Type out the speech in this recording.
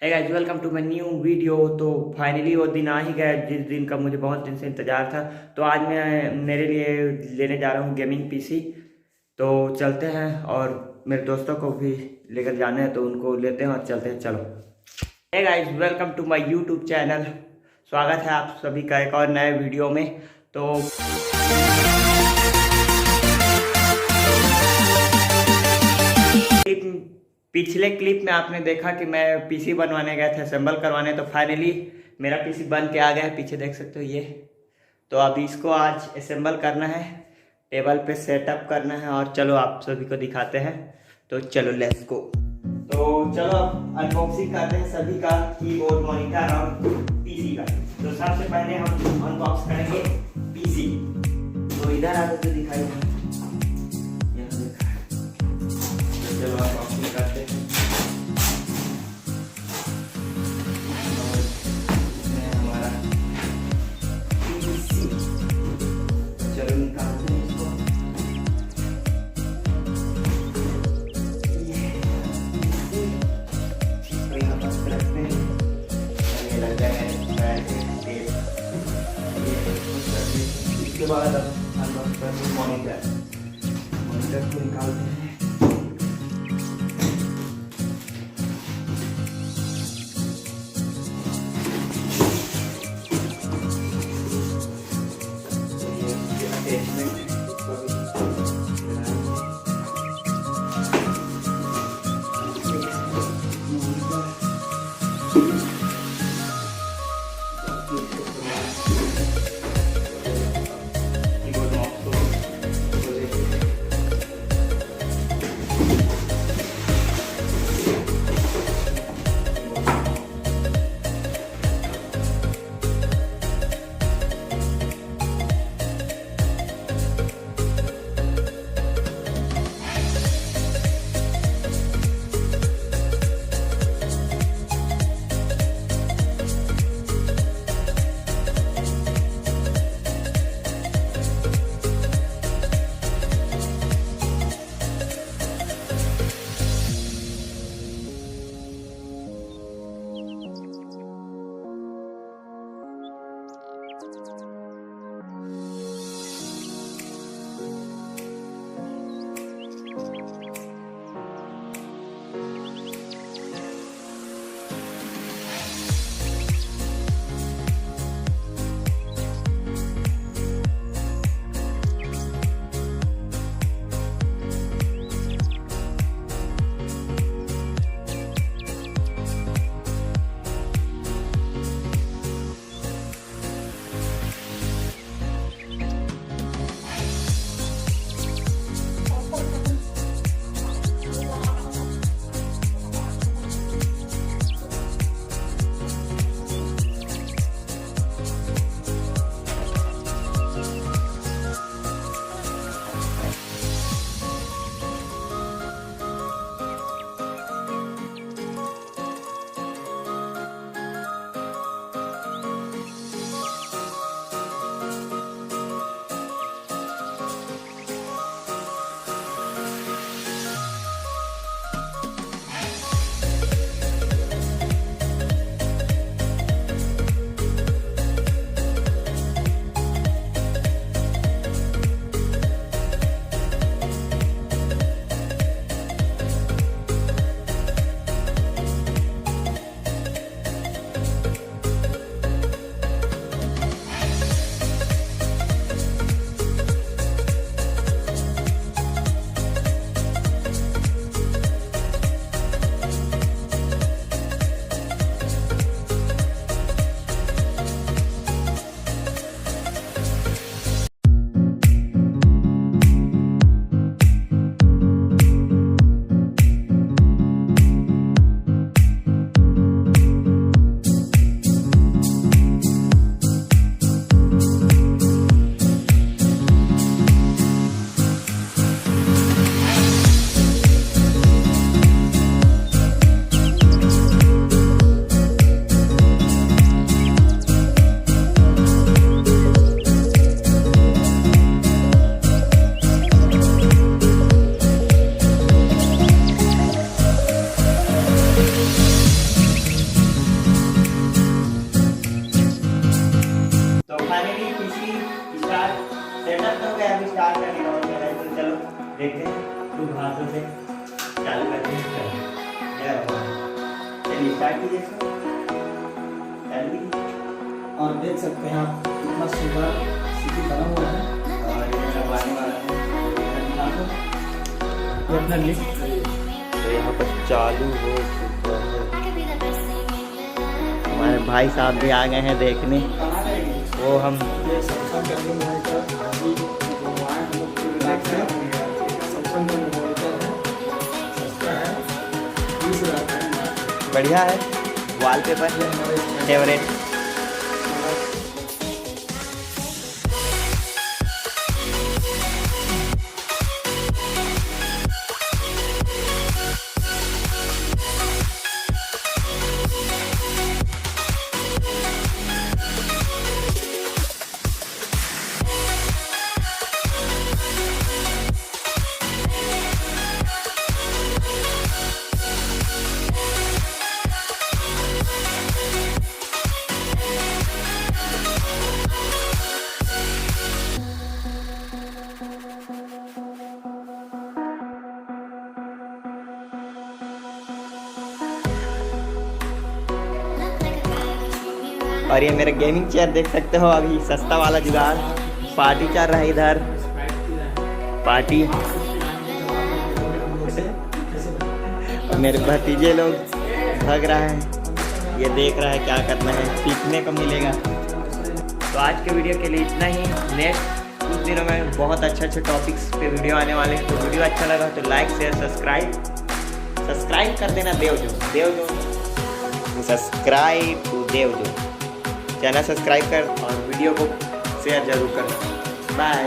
Hey guys, welcome to my new video. तो finally वो दिन आ ही गया जिस दिन का मुझे बहुत दिन से इंतज़ार था। तो आज मैं मेरे लिए लेने जा रहा हूँ गेमिंग पीसी। तो चलते हैं और मेरे दोस्तों को भी लेकर जाना है, तो उनको लेते हैं और चलते हैं। चलो। Hey guys, welcome to my YouTube channel. स्वागत है आप सभी का एक और नए वीडियो में। तो पिछले क्लिप में आपने देखा कि मैं पीसी बनवाने गया था, असेंबल करवाने। तो फाइनली मेरा पीसी बन के आ गया है, पीछे देख सकते हो ये। तो अब इसको आज असेंबल करना है, टेबल पे सेटअप करना है और चलो आप सभी को दिखाते हैं। तो चलो लेट्स गो। तो चलो अब अनबॉक्सिंग करते हैं सभी का, कीबोर्ड, मॉनिटर और पीसी का। तो सबसे पहले हम अनबॉक्स करेंगे पीसी। तो इधर आते तो दिखाई, चलो अनबॉक्सिंग करते हैं। हमारा पीसी, चलो निकालते हैं इसको। तो यहाँ पर रखते हैं, ये लग जाएगा। इसके बाद अब अनबॉक्स करते हैं मॉनिटर। मॉनिटर को निकालते हैं। देखते हैं शुभ हाथों से चालू करते हैं। चलिए स्टार्ट कीजिए इसको, चालू कीजिए। और देख सकते हैं आप कितना सुंदर सिटी बना हुआ है। और ये लगवाने वाला है ये अपना लिफ्ट तो यहाँ पर चालू हो चुका है। हमारे भाई साहब भी आ गए हैं देखने, वो हम ये सत्संग करने में है अभी भगवान हम लोग के विभाग से सत्संग में बोलते हैं। सस्ता है 20,000 का। बढ़िया है। Wallpaper favourite. और ये मेरा गेमिंग चेयर देख सकते हो, अभी सस्ता वाला जुगाड़। पार्टी चल रहा है इधर, पार्टी। और मेरे भतीजे लोग भाग रहा है, ये देख रहा है क्या करना है, सीखने को मिलेगा। तो आज के वीडियो के लिए इतना ही। नेक्स्ट कुछ दिनों में बहुत अच्छे टॉपिक्स पे वीडियो आने वाले हैं। तो वीडियो अच्छा लगा तो लाइक शेयर सब्सक्राइब कर देना। देवजो सब्सक्राइब टू देवजो, चैनल सब्सक्राइब कर और वीडियो को शेयर जरूर करना। बाय।